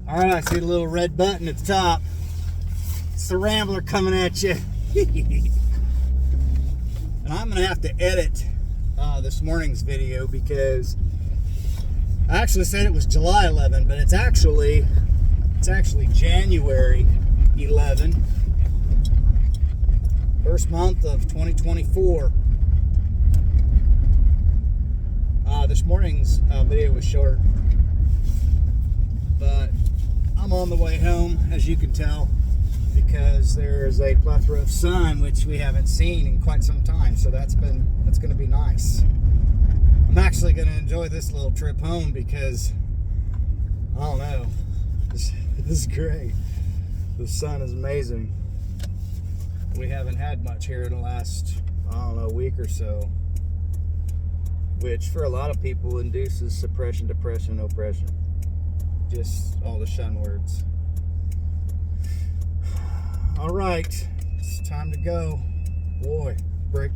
All right, I see the little red button at the top. It's the Rambler coming at you. And I'm going to have to edit this morning's video because I actually said it was July 11, but it's actually January 11, first month of 2024. This morning's video was short, but I'm on the way home, as you can tell, because there's a plethora of sun which we haven't seen in quite some time. So that's going to be nice. I'm actually going to enjoy this little trip home because I don't know, this is great. The sun is amazing. We haven't had much here in the last, I don't know, week or so, which for a lot of people induces suppression, depression, oppression. Just all the shun words. All right, it's time to go. Boy,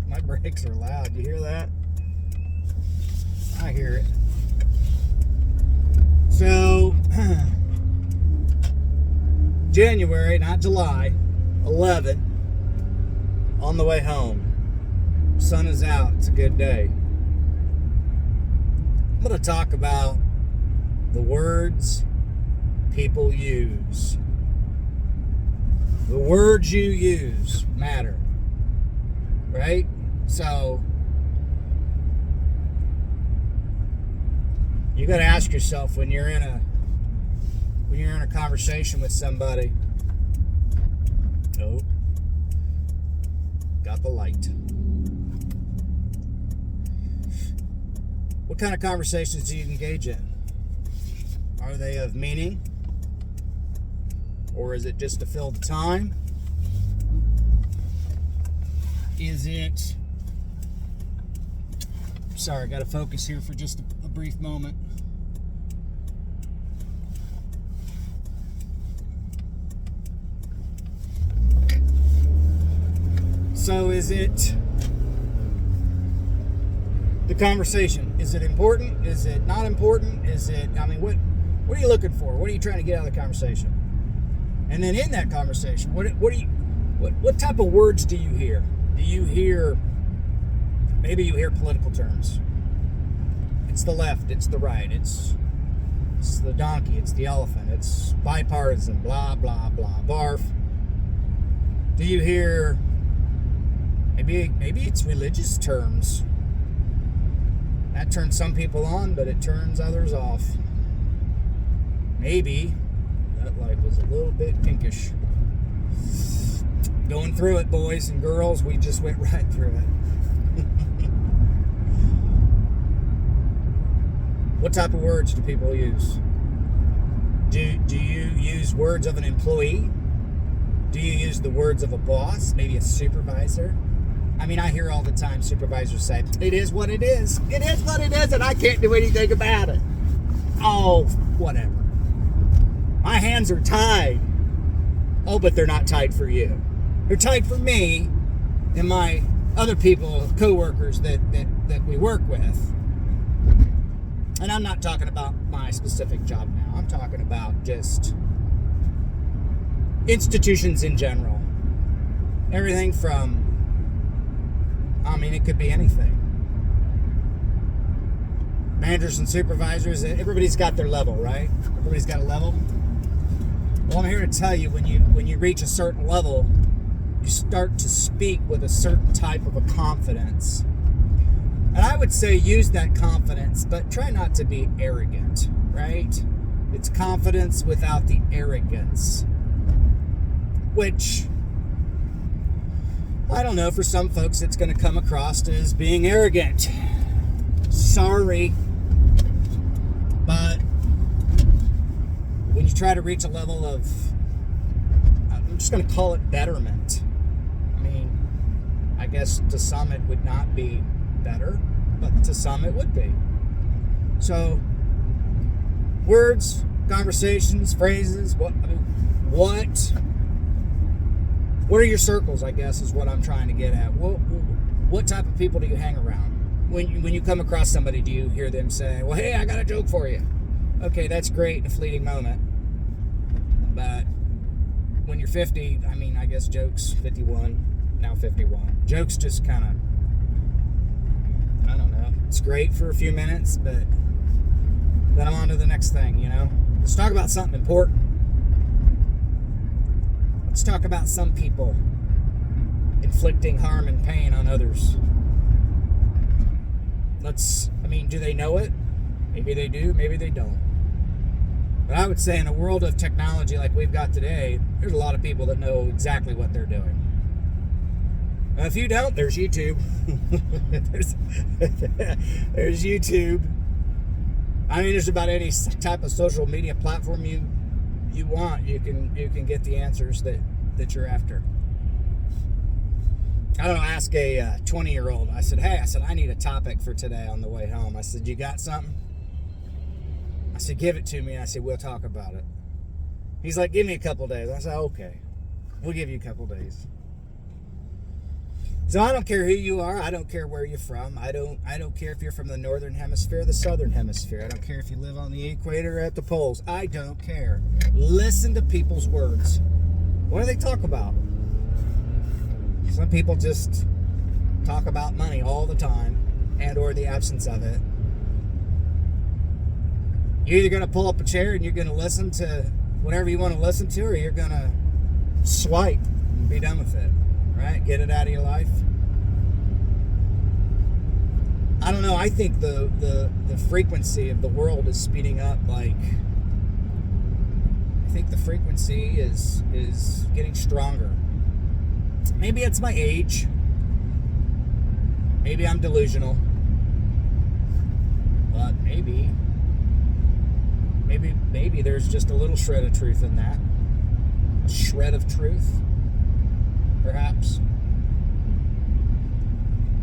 my brakes are loud. You hear that? I hear it. So, January, not July, 11, on the way home. Sun is out. It's a good day. I'm going to talk about the words people use. The words you use matter, right? So you got to ask yourself when you're in a conversation with somebody. Oh, got the light. What kind of conversations do you engage in? Are they of meaning? Or is it just to fill the time? Is it... Sorry, I got to focus here for just a brief moment. So is it the conversation? Is it important? Is it not important? Is it, I mean, what are you looking for? What are you trying to get out of the conversation? And then in that conversation, what type of words do you hear? Do you hear, maybe you hear political terms. It's the left, it's the right, it's the donkey, it's the elephant, it's bipartisan, blah, blah, blah, barf. Do you hear, maybe it's religious terms. That turns some people on, but it turns others off. Maybe that light was a little bit pinkish. Going through it, boys and girls. We just went right through it. What type of words do people use? Do you use words of an employee? Do you use the words of a boss? Maybe a supervisor? I mean, I hear all the time supervisors say, it is what it is. It is what it is, and I can't do anything about it. Oh, whatever. My hands are tied. Oh, but they're not tied for you. They're tied for me and my other people, co-workers that we work with. And I'm not talking about my specific job now. I'm talking about just institutions in general. Everything from, I mean, it could be anything. Managers and supervisors, everybody's got their level, right? Everybody's got a level. Well, I'm here to tell you, when you reach a certain level, you start to speak with a certain type of a confidence. And I would say use that confidence, but try not to be arrogant, right? It's confidence without the arrogance. Which, I don't know, for some folks it's going to come across as being arrogant. Sorry. But when you try to reach a level of, I'm just going to call it betterment. I mean, I guess to some it would not be better, but to some it would be. So, words, conversations, phrases, what are your circles, I guess, is what I'm trying to get at. What type of people do you hang around? When you come across somebody, do you hear them say, well, hey, I got a joke for you? Okay, that's great in a fleeting moment. But when you're 50, I mean, I guess jokes, 51, now 51. Jokes just kind of, I don't know. It's great for a few minutes, but then I'm on to the next thing, you know? Let's talk about something important. Let's talk about some people inflicting harm and pain on others. Do they know it? Maybe they do, maybe they don't. But I would say in a world of technology like we've got today, there's a lot of people that know exactly what they're doing. Now, if you don't, there's YouTube. there's YouTube. I mean, there's about any type of social media platform you want. You can get the answers that you're after. I don't know, ask a 20-year-old. I said, I need a topic for today on the way home. I said, you got something? I said, give it to me. And I said, we'll talk about it. He's like, give me a couple days. I said, okay, we'll give you a couple days. So I don't care who you are. I don't care where you're from. I don't care if you're from the northern hemisphere or the southern hemisphere. I don't care if you live on the equator or at the poles. I don't care. Listen to people's words. What do they talk about? Some people just talk about money all the time and or the absence of it. You're either going to pull up a chair and you're going to listen to whatever you want to listen to, or you're going to swipe and be done with it. Right? Get it out of your life. I don't know. I think the frequency of the world is speeding up. I think the frequency is getting stronger. Maybe it's my age. Maybe I'm delusional. But maybe there's just a little shred of truth in that. A shred of truth. Perhaps.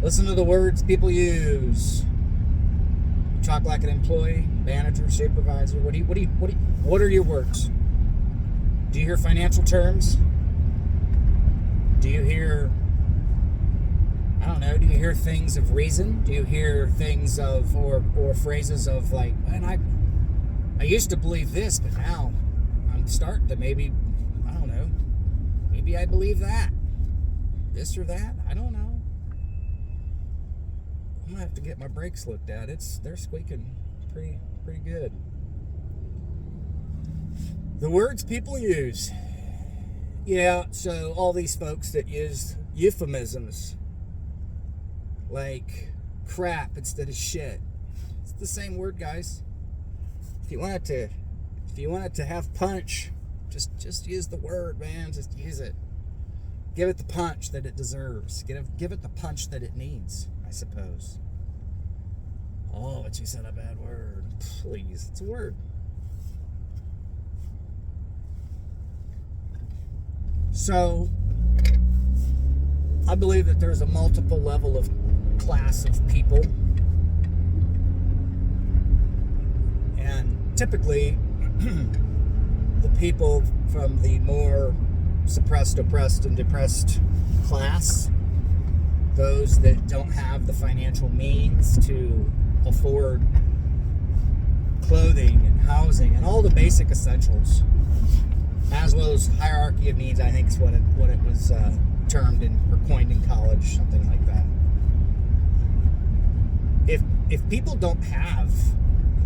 Listen to the words people use. You talk like an employee, manager, supervisor. What are your words? Do you hear financial terms? Do you hear, I don't know, do you hear things of reason? Do you hear things of, or phrases of like, man, I used to believe this, but now I'm starting to maybe, I don't know, maybe I believe that. This or that, I don't know. I'm gonna have to get my brakes looked at. They're squeaking pretty good. The words people use. Yeah, so all these folks that use euphemisms like crap instead of shit. It's the same word, guys. If you want it to have punch, just use the word, man. Just use it. Give it the punch that it deserves. Give it the punch that it needs, I suppose. Oh, but you said a bad word. Please, it's a word. So, I believe that there's a multiple level of class of people. And typically, the people from the more suppressed, oppressed, and depressed class, those that don't have the financial means to afford clothing and housing and all the basic essentials, as well as hierarchy of needs, I think is what it was termed or coined in college, something like that. If people don't have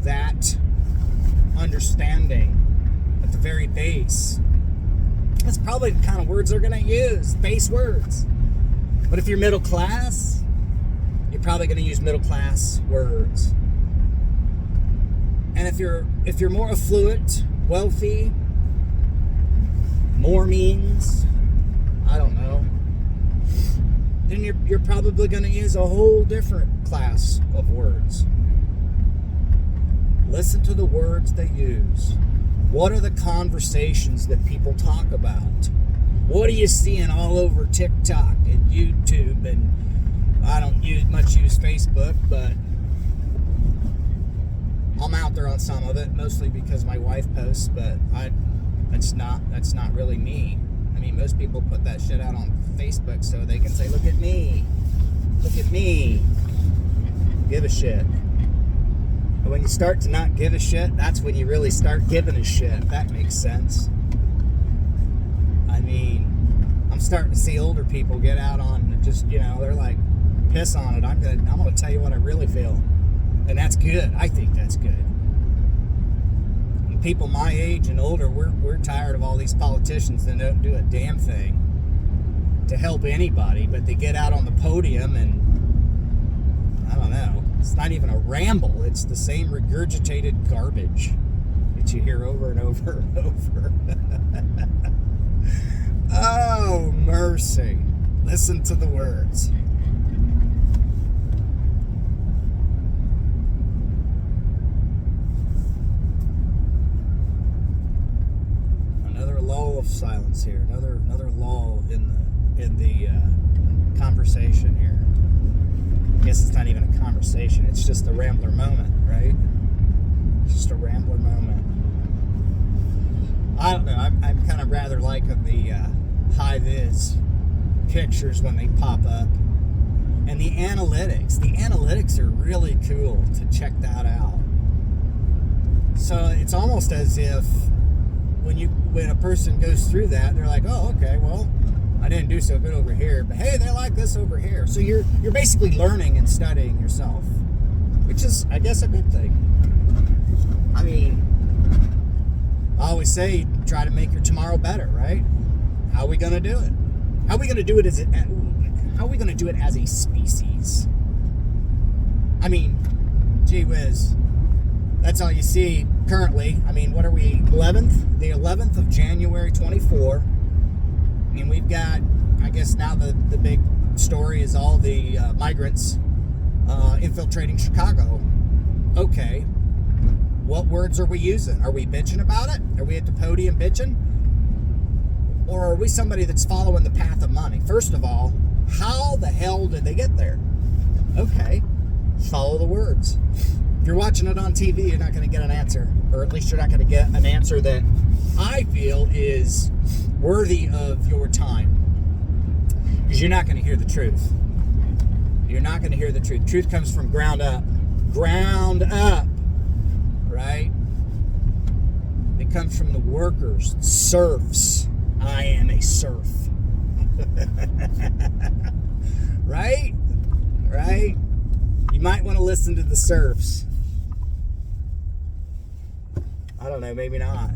that understanding at the very base, that's probably the kind of words they're going to use, base words. But if you're middle class, you're probably going to use middle class words. And if you're more affluent, wealthy, more means, I don't know, then you're probably going to use a whole different class of words. Listen to the words they use. What are the conversations that people talk about? What are you seeing all over TikTok and YouTube? And I don't use Facebook, but I'm out there on some of it, mostly because my wife posts, but that's not really me. I mean, most people put that shit out on Facebook so they can say, look at me, give a shit. But when you start to not give a shit, that's when you really start giving a shit. That makes sense. mean, I'm starting to see older people get out on just, they're like, piss on it. I'm gonna tell you what I really feel. And that's good. I think that's good. And people my age and older, we're tired of all these politicians that don't do a damn thing to help anybody, but they get out on the podium and, I don't know, it's not even a ramble. It's the same regurgitated garbage that you hear over and over and over. Oh, mercy. Listen to the words. Another lull of silence here. Another lull in the conversation here. I guess it's not even a conversation. It's just a Rambler moment, right? Just a Rambler moment. I don't know. I'm kind of rather liking the high-vis pictures when they pop up. And the analytics. The analytics are really cool to check that out. So it's almost as if when a person goes through that, they're like, oh, okay, well, I didn't do so good over here, but hey, they like this over here. So you're basically learning and studying yourself, which is, I guess, a good thing. I mean, I always say, try to make your tomorrow better, right? How are we going to do it? How are we going to do it as a species? I mean, gee whiz. That's all you see currently. I mean, what are we, 11th? The 11th of January, 24. I mean, we've got, I guess now the big story is all the migrants infiltrating Chicago. Okay. What words are we using? Are we bitching about it? Are we at the podium bitching? Or are we somebody that's following the path of money? First of all, how the hell did they get there? Okay. Follow the words. If you're watching it on TV, you're not going to get an answer. Or at least you're not going to get an answer that I feel is worthy of your time. Because you're not going to hear the truth. You're not going to hear the truth. Truth comes from ground up. Ground up. Right? It comes from the workers, serfs. I am a serf. Right? Right? You might want to listen to the serfs. I don't know, maybe not.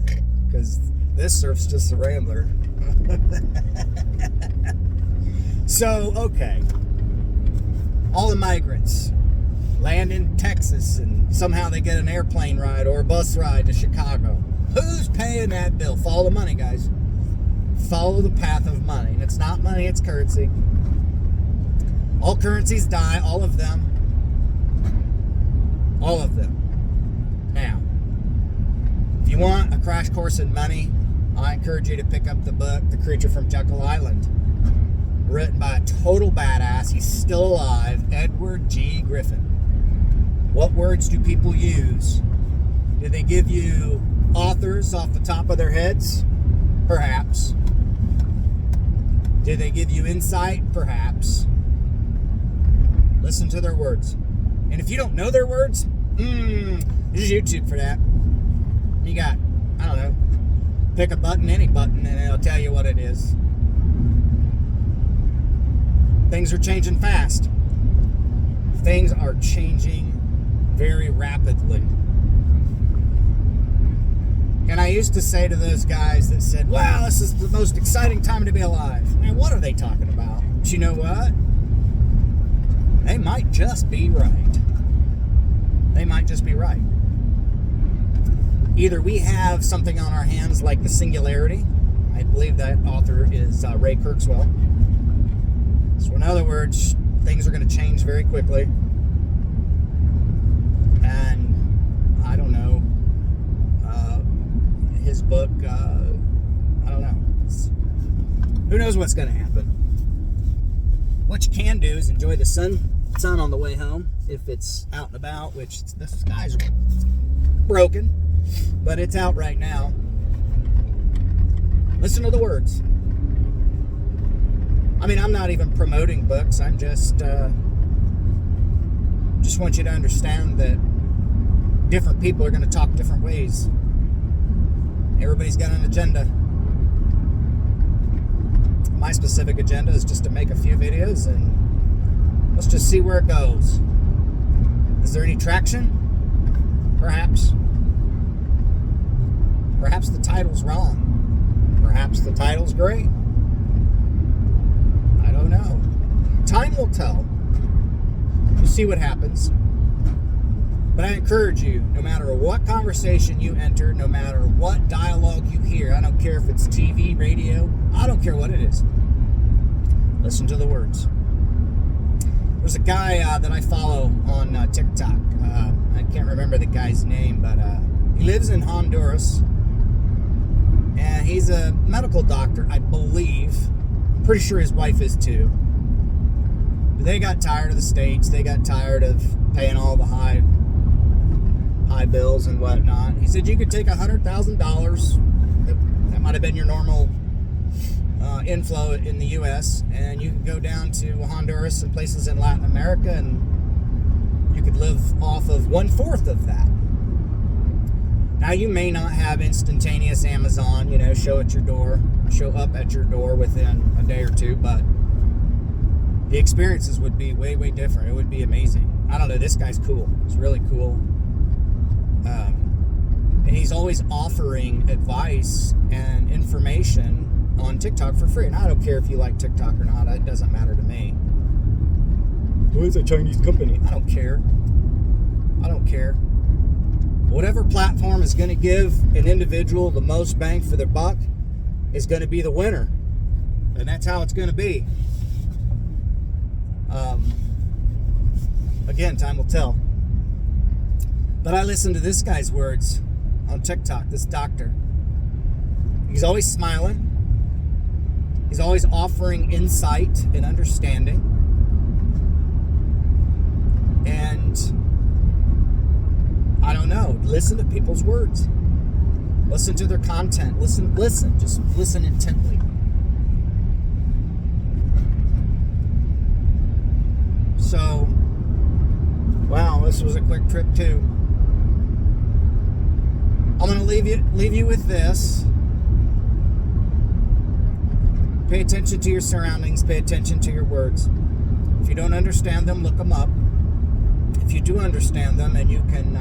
Because this serf's just a Rambler. So, okay. All the migrants land in Texas and somehow they get an airplane ride or a bus ride to Chicago. Who's paying that bill? Follow the money, guys. Follow the path of money. And it's not money, it's currency. All currencies die, all of them. All of them. Now, if you want a crash course in money, I encourage you to pick up the book, The Creature from Jekyll Island. Written by a total badass. He's still alive. Edward G. Griffin. What words do people use? Did they give you authors off the top of their heads? Perhaps. Did they give you insight? Perhaps. Listen to their words. And if you don't know their words, there's YouTube for that. You got, I don't know, pick a button, any button, and it'll tell you what it is. Things are changing fast. Things are changing very rapidly. And I used to say to those guys that said, wow, this is the most exciting time to be alive. Man, what are they talking about? But you know what? They might just be right. They might just be right. Either we have something on our hands like the singularity. I believe that author is Ray Kurzweil. So in other words, things are going to change very quickly. And I don't know, his book, I don't know. Who knows what's going to happen? What you can do is enjoy the sun on the way home if it's out and about, which the sky's broken, but it's out right now. Listen to the words. I mean, I'm not even promoting books. I'm just want you to understand that different people are going to talk different ways. Everybody's got an agenda. My specific agenda is just to make a few videos and let's just see where it goes. Is there any traction? Perhaps. Perhaps the title's wrong. Perhaps the title's great. I don't know. Time will tell. We'll see what happens. But I encourage you, no matter what conversation you enter, no matter what dialogue you hear, I don't care if it's TV, radio, I don't care what it is. Listen to the words. There's a guy that I follow on TikTok. I can't remember the guy's name, but he lives in Honduras. And he's a medical doctor, I believe. I'm pretty sure his wife is too. But they got tired of the States. They got tired of paying all the high bills and whatnot. He said you could take $100,000. That might have been your normal inflow in the U.S. and you could go down to Honduras and places in Latin America, and you could live off of 1/4 of that. Now you may not have instantaneous Amazon, show up at your door within a day or two, but the experiences would be way, way different. It would be amazing. I don't know. This guy's cool. He's really cool. And he's always offering advice and information on TikTok for free. And I don't care if you like TikTok or not. It doesn't matter to me. Who is a Chinese company? I don't care. Whatever platform is going to give an individual the most bang for their buck is going to be the winner. And that's how it's going to be. Again, time will tell. But I listen to this guy's words on TikTok, this doctor. He's always smiling. He's always offering insight and understanding. And I don't know, listen to people's words. Listen to their content. Listen, just listen intently. So, wow, this was a quick trip too. I'm going to leave you with this. Pay attention to your surroundings. Pay attention to your words. If you don't understand them, look them up. If you do understand them and you can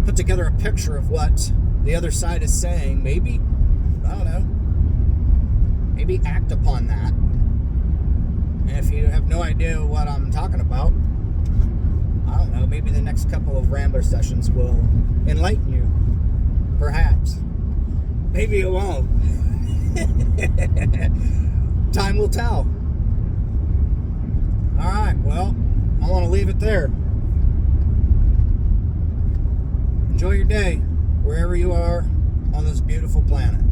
put together a picture of what the other side is saying, maybe, I don't know, maybe act upon that. And if you have no idea what I'm talking about, I don't know, maybe the next couple of Rambler sessions will enlighten you. Perhaps. Maybe it won't. Time will tell. Alright, well, I want to leave it there. Enjoy your day, wherever you are on this beautiful planet.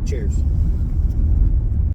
Cheers.